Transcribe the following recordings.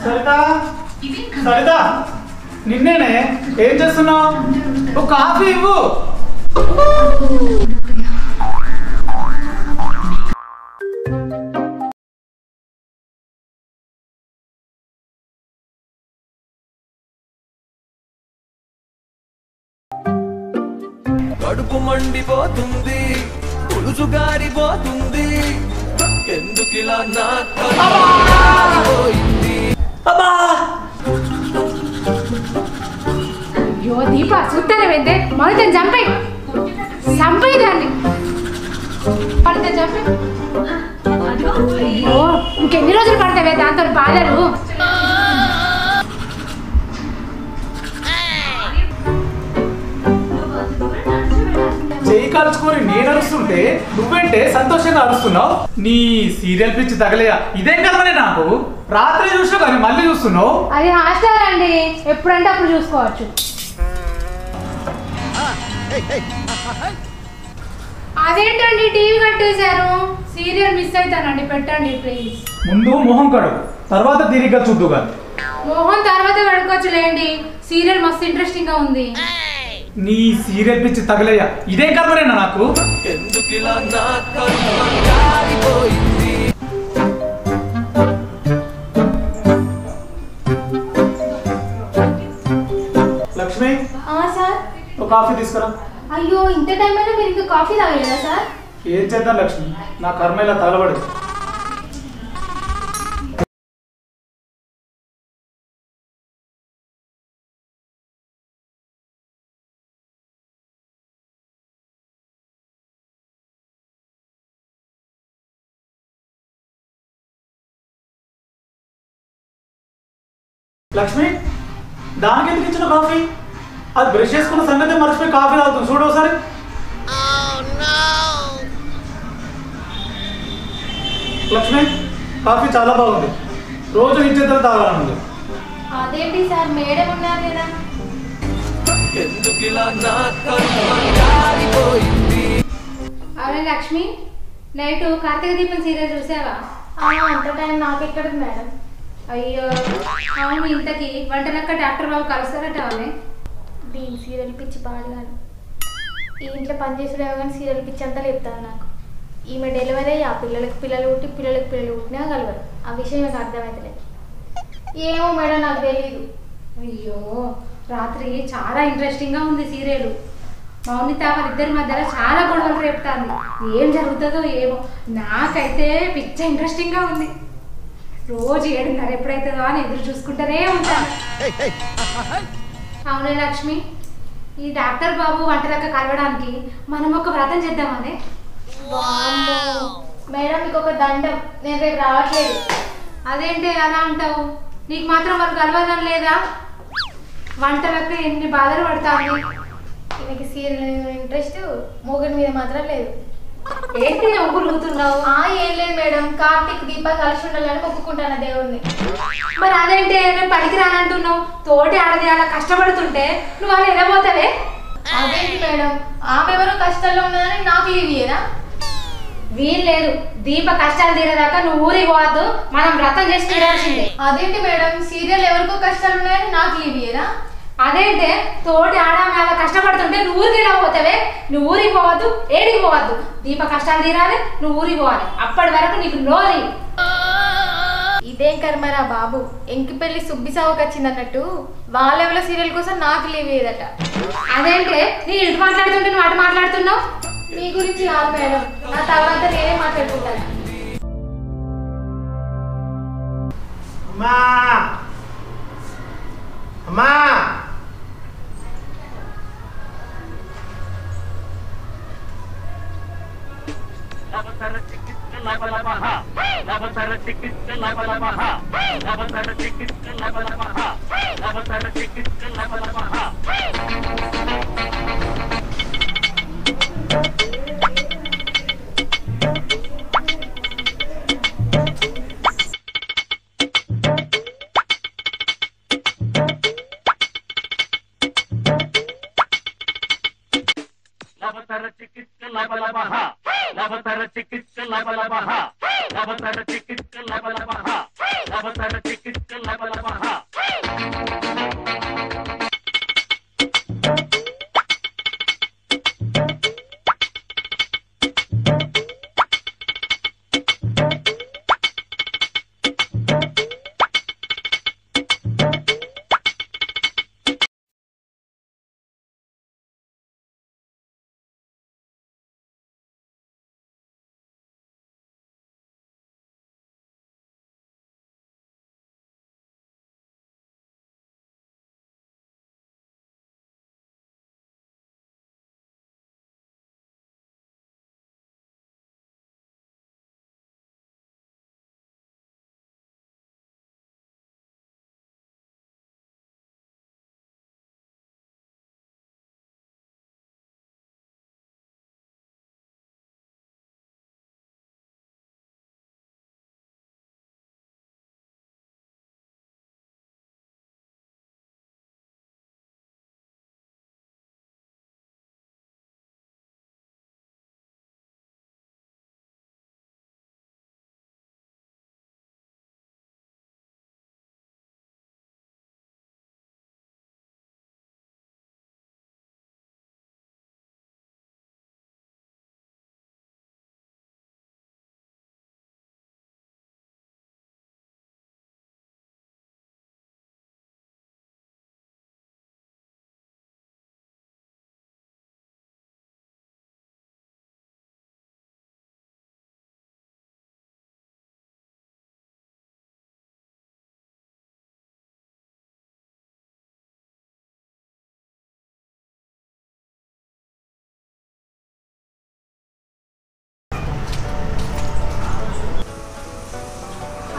సరిత సరిత నిన్నేనే ఏం చేస్తున్నావు? ఒక కాఫీ ఇవ్వు. కడుపు మండిపోతుంది, పులుసు గారిపోతుంది, ఎందుకిలా నా కడుపు? అయ్యో దీప చూస్తానే వెంటే మొదట చంపై దాన్ని పడితే చంపి. అయ్యో ఇంకెన్ని రోజులు పడతావే దాంతో బాధలు? చెయ్యి కాల్చుకొని నేను అరుస్తుంటే నువ్వేంటే సంతోషంగా అరుస్తున్నావు? నీ సీరియల్ పిచ్చి తగలేయా? ఇదేం కదమనే నాకు. రాత్రి చూసావు కానీ మళ్ళీ చూస్తున్నావు. అది హాస్టల్ అండి, ఎప్పుడంటే అప్పుడు చూసుకోవచ్చు. అదేంటండి టీవీ కట్టేశారు? సీరియల్ మిస్ అవుతానండి, పెట్టండి ప్లీజ్. ముందు మొహం కడుగు, తర్వాత తిరిగ్గా చూద్దు కానీ. మోహన్ తర్వాత కడుకోవచ్చు లేండి, సీరియల్ మస్తు ఇంట్రెస్టింగ్ గా ఉంది. నీ సీరియల్ పిచ్చి తగలేయా? ఇదేం కర్మనేనా నాకు? ఎందుకిలా నా కడుపు గారిపోయింది? లక్ష్మి సార్ ఒక కాఫీ తీసుకురా. అయ్యో ఇంత టైం అయినా మీరు ఇంకా కాఫీ తాగలేదా సార్? ఏం చేద్దాం లక్ష్మి, నా కర్మ ఇలా తగలబడి. లక్ష్మి దానికి ఎందుకు ఇచ్చిన కాఫీ? అది బ్రష్ చేసుకున్న సంగతి మర్చిపోయి కాఫీ తాగుతుంది చూడు ఒకసారి. లక్ష్మి కాఫీ చాలా బాగుంది, రోజు నిశ్చితంగా తాగాలనుంది. అదేంటి సార్ మేడం ఉన్నారు కదా? ఎందుకిలా నా కడుపు గారిపోయింది? అవునా లక్ష్మి, నైట్ కార్తీక దీపం సీరియల్ చూసావా? అంత టైం నాకెక్కడికి మేడం. అయ్యో అవును, ఇంతకి వంటలక్క డాక్టర్ బాబు కలుస్తారట వాళ్ళే. దీని సీరియల్ పిచ్చి పాడుగాను. ఈ ఇంట్లో పనిచేసేదేమో కానీ సీరియల్ పిచ్చి అంతా లేపుతాను నాకు. ఈమె డెలివరీ ఆ పిల్లలకి పిల్లలు పుట్టినా కలవరు. ఆ విషయం నాకు అర్థమవుతలేదు. ఏమో మేడం నాకు తెలియదు. అయ్యో రాత్రి చాలా ఇంట్రెస్టింగ్గా ఉంది సీరియల్. మౌనిత వాళ్ళిద్దరి మధ్యలో చాలా గొడవలు రేపుతాంది. ఏం జరుగుతుందో ఏమో, నాకైతే పిచ్చ ఇంట్రెస్టింగ్గా ఉంది. రోజు 7:30 ఎప్పుడైతుందో అని ఎదురు చూసుకుంటూనే ఉంటాను. అవునే లక్ష్మి, ఈ డాక్టర్ బాబు వంటలక్క కలవడానికి మనం ఒక వ్రతం చేద్దామనే. మేడం మీకు ఒక దండం, నేను రేపు రావట్లేదు. అదేంటి అలా అంటావు? నీకు మాత్రం వాళ్ళు కలవాలని లేదా? వంటలక్క ఎన్ని బాధలు పడతాను. మీకు సీరియల్ ఇంట్రెస్ట్, మొగుడి మీద మాత్రం లేదు. ఏంటి ఒగ్గులుగుతున్నావు? ఏం లేదు మేడం, కార్తీక్ దీప కలిసి ఉండాలని మొక్కుకుంటాను దేవుడిని. మరి అదేంటి నేను పనికి రానంటున్నావు? తోటి ఆడది అలా కష్టపడుతుంటే నువ్వు అలా ఎలా పోతావే? అదేంటి మేడం, ఆమె ఎవరో కష్టాల్లో ఉన్నదని నాకు లీవ్ ఇయ్యరా? వీలు లేదు, దీప కష్టాలు తీరేదాకా నువ్వు ఊరికి పోవద్దు, మనం వ్రతం చేసి తీరాల్సిందే. అదేంటి మేడం, సీరియల్ ఎవరికో కష్టాలు ఉన్నాయని నాకు లీవ్ ఇయ్యరా? అదేంటే తోటి ఆడామె అలా కష్టపడుతుంటే నువ్వు ఊరికి ఎలా పోతావే? నువ్వు ఊరికి పోవద్దు, ఏడికి పోవద్దు. దీప కష్టాలు తీరాలి, నువ్వు ఊరికి పోవాలి. అప్పటి వరకు నీకు నోరి. ఇదేం కర్మరా బాబు, ఎంకి పెళ్లి సుబ్బి సావుకి వచ్చిందన్నట్టు వాళ్ళెవరో సీరియల్ కోసం నాకు లీవ్ ఇయ్యదట. అదేంటే నేను ఇటు మాట్లాడుతుంటే నువ్వు అటు మాట్లాడుతున్నావు? మీ గురించి కాదు మేడం, నా తర్వాత నేనే మాట్లాడుకుంటాను. అమ్మా అమ్మా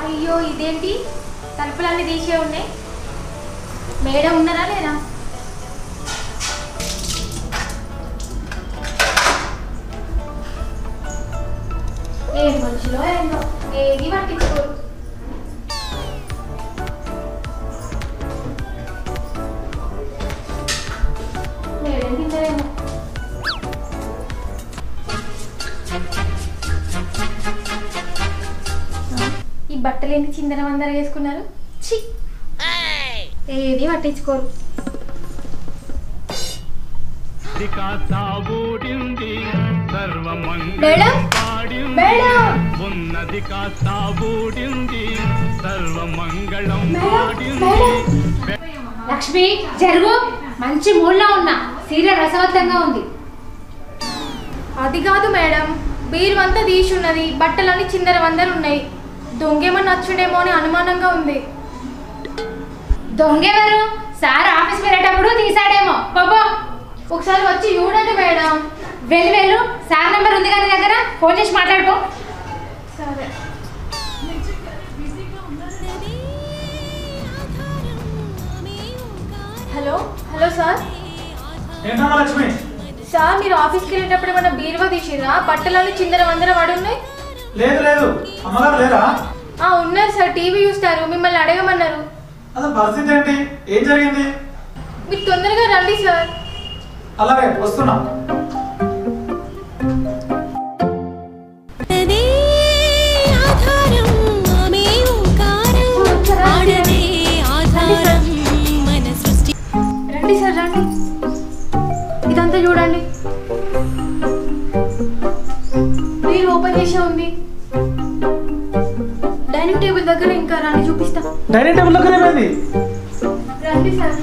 అయ్యో ఇదేంటి తలుపులన్నీ తీసే ఉన్నాయి. మేడం ఉన్నారా లేదా? ఏం మనుషులో ఏందో ఏది పట్టించుకోరు. మేడం తింటారేమో. ఈ బట్టలు ఏంటి చిందర వందర వేసుకున్నారు? ఛీ, ఏది పట్టించుకోరు. మేడం మేడం ఉన్నది కాస్తాబూడింది సర్వమంగళం లక్ష్మి జరుగు, మంచి మూడ్లో ఉన్నా. సీరియల్ రసవత్తంగా ఉంది. అది కాదు మేడం, బీరువంతా తీసి ఉన్నది, బట్టలన్నీ చిందర వందరు ఉన్నాయి. దొంగేమన్నా వచ్చుడేమో అని అనుమానంగా ఉంది. దొంగెవరు? సార్ ఆఫీస్కి వెళ్ళేటప్పుడు తీసాడేమో. బాబా ఒకసారి వచ్చి చూడండి మేడం. వెళ్ళు, సార్ నెంబర్ ఉంది కానీ దగ్గర, ఫోన్ చేసి మాట్లాడుకో. సరే. Hello hello sir. ఏంటమ్మా లక్ష్మి? సార్ మీరు ఆఫీస్కి వెళ్ళేటప్పుడు ఏమన్నా బీరువా తీసిరా? బట్టలన్నీ చిందర వందర పడి ఉన్నాయి. లేదు అమ్మగారు లేరా? ఉన్నారు సార్, టీవీ చూస్తారు, మిమ్మల్ని అడగమన్నారు. అసలు పరిస్థితి ఏంటి? ఏం జరిగింది? మీరు తొందరగా రండి సార్. అలాగే వస్తున్నా. రండి సార్ రండి, ఇదంతా చూడండి. మీరు ఓపెన్ చేసే ఉంది. డైనింగ్ టేబుల్ దగ్గర ఇంకా రండి చూపిస్తా. డైనింగ్ టేబుల్ దగ్గర ఏమైంది? రండి సార్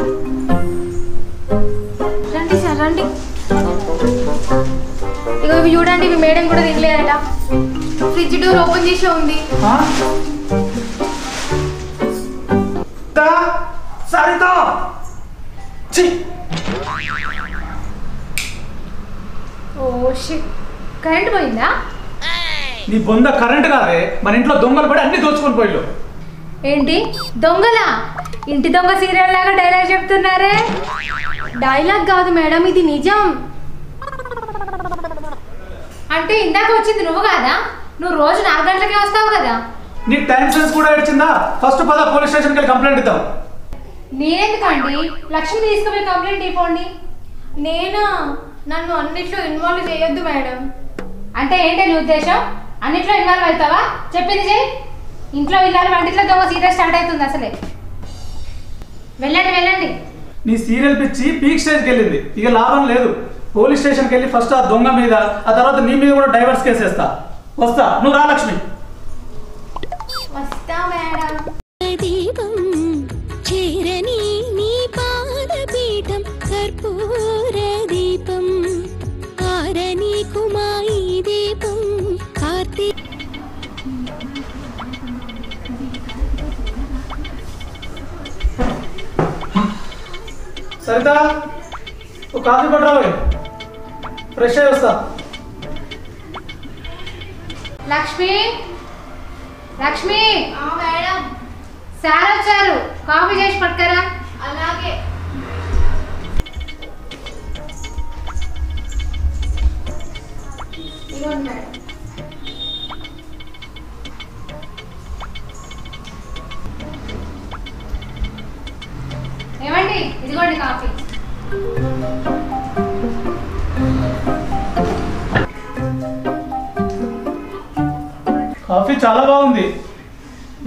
రండి సార్ రండి. ఇక ఇవి చూడండి, ఇవి మేడం కూడా తినలేదట. ఫ్రిడ్జ్ డోర్ ఓపెన్ చేసే ఉంది. సరిత ఓ షిట్, కరెంట్ పోయిందా? నీ బొంద కరెంట్ కాదే, మన ఇంట్లో దొంగలు పడి అన్ని దోచుకొని పోయిళ్ళు. ఏంటి దొంగలా? ఇంటి దొంగ సీరియల్ లాగా డైలాగ్ చెప్తున్నారే. డైలాగ్ కాదు మేడం, ఇది నిజం. అంటే ఇందాక వచ్చింది నువ్వు కాదా? నువ్వు రోజు 4 గంటలకే వస్తావు కదా. నీకు టైం సెన్స్ కూడా ఇచ్చిందా? ఫస్ట్ పద పోలీస్ స్టేషన్కి వెళ్ళి కంప్లైంట్ ఇద్దాం. నేనెందుకండి? లక్ష్మి తీసుకుపోయి కంప్లైంట్ ఇవ్వండి. నేనా? నన్ను అన్నిట్లో ఇన్వాల్వ్ చేయొద్దు మేడం. అంటే ఏంటి నీ ఉద్దేశం? అన్నిట్లో ఇన్వాల్వ్ అవుతావా? చెప్పింది చేయి. ఇంట్లో ఇల్లాలి వంటిట్లో దొంగ సీరియల్ స్టార్ట్ అవుతుంది అసలే. వెళ్ళండి వెళ్ళండి. నీ సీరియల్ పిచ్చి పీక్ స్టేజ్కి వెళ్ళింది. ఇక లాభం లేదు. పోలీస్ స్టేషన్కి వెళ్ళి ఫస్ట్ ఆ దొంగ మీద, ఆ తర్వాత నీ మీద కూడా డైవర్స్ కేసు వేస్తా. వస్తా, నువ్వు రా లక్ష్మి. వస్తా మేడం. దీపం చేరని నీ పాదపీఠం కర్పూర దీపం ఆరని కుమాయి దీపం కార్తీక. సరితా, ఒక కాఫీ పట్టరావే, ఫ్రెష్ అయ్యి వస్తా. లక్ష్మి లక్ష్మి మేడం సార్ వచ్చారు, కాఫీ చేసి పట్టుకరా. అలాగే. ఇదిగోండి మేడం. ఏమండి, ఇదిగోండి కాఫీ. కాఫీ చాలా బాగుంది.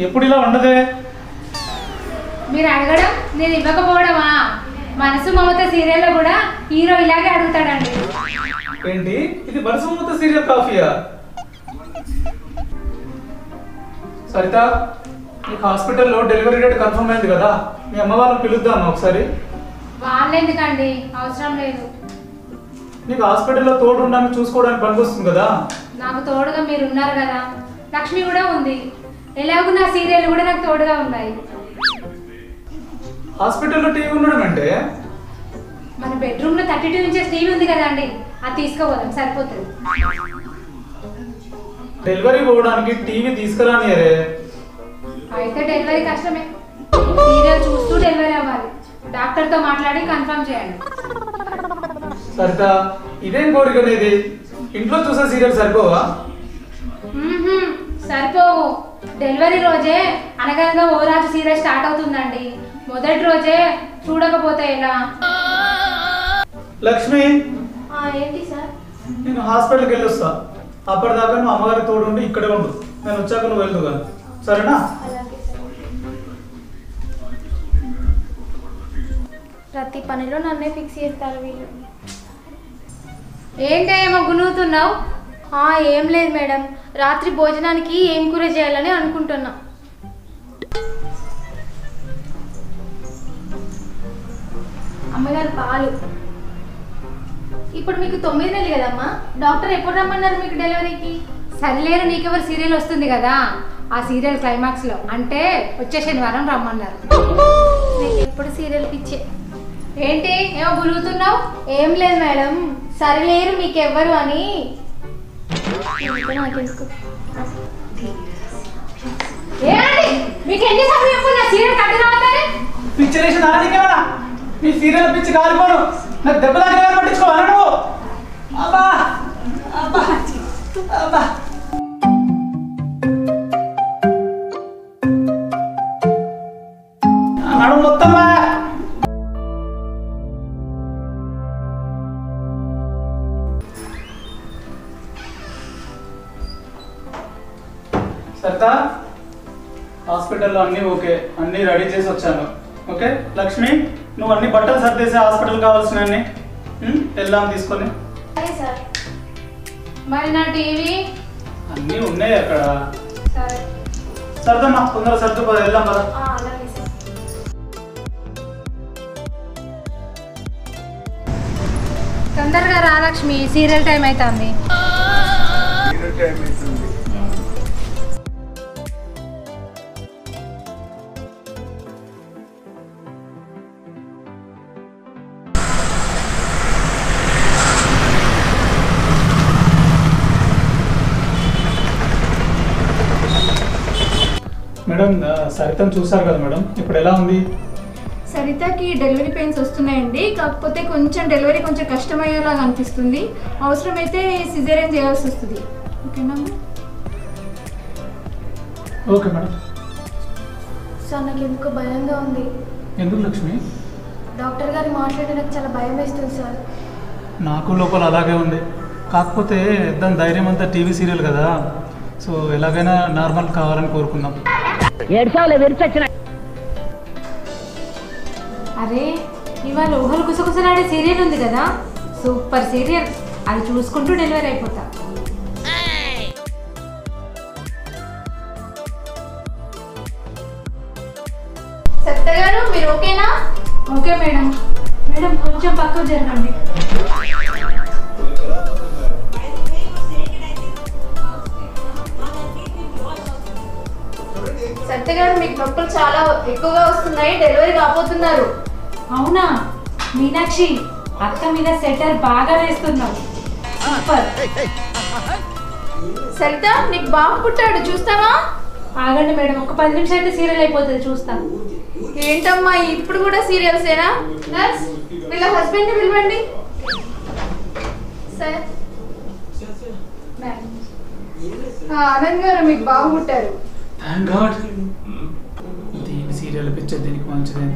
ఎప్పుడు ఇలా ఉండదే. మీరు అడగడం నేను ఇవ్వకపోవడమా? మనసు మమత సీరియల్లో కూడా హీరో ఇలాగే అడుగుతాడండి. ఏంటి ఇది బరసమూత సీరియల్ కాఫీయా? సరిత, నీకు హాస్పిటల్లో డెలివరీ డేట్ కన్ఫర్మ్ అయింది కదా, మీ అమ్మ వాళ్ళని పిలుద్దామా ఒకసారి? వాళ్ళు ఎందుకండి, అవసరం లేదు. నీకు హాస్పిటల్లో తోడు ఉండడానికి చూసుకోవడానికి పనికొస్తుంది కదా. నాకు తోడుగా మీరు ఉన్నారు కదా. లక్ష్మి కూడా ఉంది. ఎలాగో నా సీరియల్ కూడా నాకు తోడుగా ఉన్నాయి. హాస్పిటల్లో టీవీ ఉండడం అంటే మన బెడ్రూమ్ లో 32 ఇంచెస్ టీవీ ఉంది కదా అండి, అది తీసుకోపోదాం, సరిపోతుంది. డెలివరీ పోవడానికి టీవీ తీసుకురానియరే. అయితే డెలివరీ కష్టమే. సీరియల్ చూస్తూ డెలివరీ అవ్వాలి. డాక్టర్తో మాట్లాడి కన్ఫర్మ్ చేయండి. సరిత, ఇదేం కోరిక అనేది? ఇంట్లో చూసే సీరియల్ సరిపోవా? సరిపోవు. డెలివరీ రోజే అనగనగా ఓ రాజు సీరియల్ స్టార్ట్ అవుతుందండి. మొదటి రోజే చూడకపోతే ఎలా? లక్ష్మి, ఏంటి సార్? నేను హాస్పిటల్కి వెళ్ళొస్తా. అప్పటిదాకా నువ్వు అమ్మగారి తోడు ఉండి ఇక్కడే ఉండు. నేను వచ్చాక నువ్వు వెళ్దు కానీ, సరేనా? అలాగే సార్. ప్రతి పనిలో నన్నే ఫిక్స్ చేస్తారు వీళ్ళు. ఏంటేమో గునుగుతున్నావు? ఏం లేదు మేడం, రాత్రి భోజనానికి ఏం కూర చేయాలని అనుకుంటున్నా. అమ్మగారు పాలు. ఇప్పుడు మీకు 9 నెలలు కదమ్మా, డాక్టర్ ఎప్పుడు రమ్మన్నారు మీకు డెలివరీకి? సరిలేరు నీకెవరు సీరియల్ వస్తుంది కదా, ఆ సీరియల్ క్లైమాక్స్ లో, అంటే వచ్చే శనివారం రమ్మన్నారు. నేను ఎప్పుడు సీరియల్ పిచ్చే. ఏంటి ఏమో గులుగుతున్నావు? ఏం లేదు మేడం, సరిలేరు మీకెవ్వరు అని. నాకెందుకు? ఏంటి మీకు ఎన్నిసార్లు చెప్పుకున్నా సీరియల్ కట్టు రావద్దని? పిచ్చి లేచి నాకేమన్నా నీ సీరియల్ పిచ్చి కాలిపోను. నాకు దెబ్బ దగ్గర పట్టించుకోవాలా నువ్వు? అబ్బా అబ్బా అబ్బా. నడుము మొత్తం సరితా, హాస్పిటల్లో అన్నీ ఓకే, అన్నీ రెడీ చేసి వచ్చాను. ఓకే లక్ష్మి, నువ్వు అన్ని బట్టలు సర్దేసి హాస్పిటల్ కావాల్సినవన్నీ వెళ్దాం తీసుకొని. సార్ మరి నా టీవీ అన్నీ ఉన్నాయి అక్కడ. సరే సర్దమ్మా, తొందర సర్దు పద, వెళ్దాం పద. అలాగే సార్. తొందరగా రా లక్ష్మి, సీరియల్ టైం అవుతుంది. మేడం, సరితను చూసారు కదా మేడం, ఇప్పుడు ఎలా ఉంది? సరితకి డెలివరీ పెయిన్స్ వస్తున్నాయండి, కాకపోతే కొంచెం డెలివరీ కొంచెం కష్టమయ్యేలాగా అనిపిస్తుంది. అవసరమైతే సిజేరియన్ చేయాల్సి వస్తుంది. ఓకేనా? Okay madam. సార్ నాకు ఎందుకో భయంగా ఉంది. ఎందుకు లక్ష్మి? డాక్టర్ గారు మాట్లాడితే నాకు చాలా భయం వేస్తుంది సార్. నాకు లోపల అలాగే ఉంది. కాకపోతే దాని ధైర్యం అంతా టీవీ సీరియల్ కదా, సో ఎలాగైనా నార్మల్ కావాలని కోరుకుందాం. అరే ఇవాళ ఊహలు గుసగుసలాడే సీరియల్ ఉంది కదా, సూపర్ సీరియల్. అది చూసుకుంటూ డెలివరీ అయిపోతా. సత్య గారు మీరు ఓకేనా? Okay madam. మేడం కొంచెం పక్కకు జరగండి. సత్య గారు మీకు నొప్పులు చాలా ఎక్కువగా వస్తున్నాయి, డెలివరీ కాబోతున్నారు. అవునా మీనాక్షి, అక్క మీద సెటర్ బాగా వేస్తున్నావు. సూపర్. సరిత నీకు బాబు పుట్టాడు, చూస్తావా? ఆగండి మేడం, ఒక 10 నిమిషాలు అయితే సీరియల్ అయిపోతుంది, చూస్తాను. ఏంటమ్మా ఇప్పుడు కూడా సీరియల్సేనా? నర్స్ వీళ్ళ హస్బెండ్ని పిలవండి. సార్ ఆనంద్ గారు మీకు బాబు పుట్టారు. Thank God. దీని సీరియల్ పిక్చర్ దీనికి మంచిదే.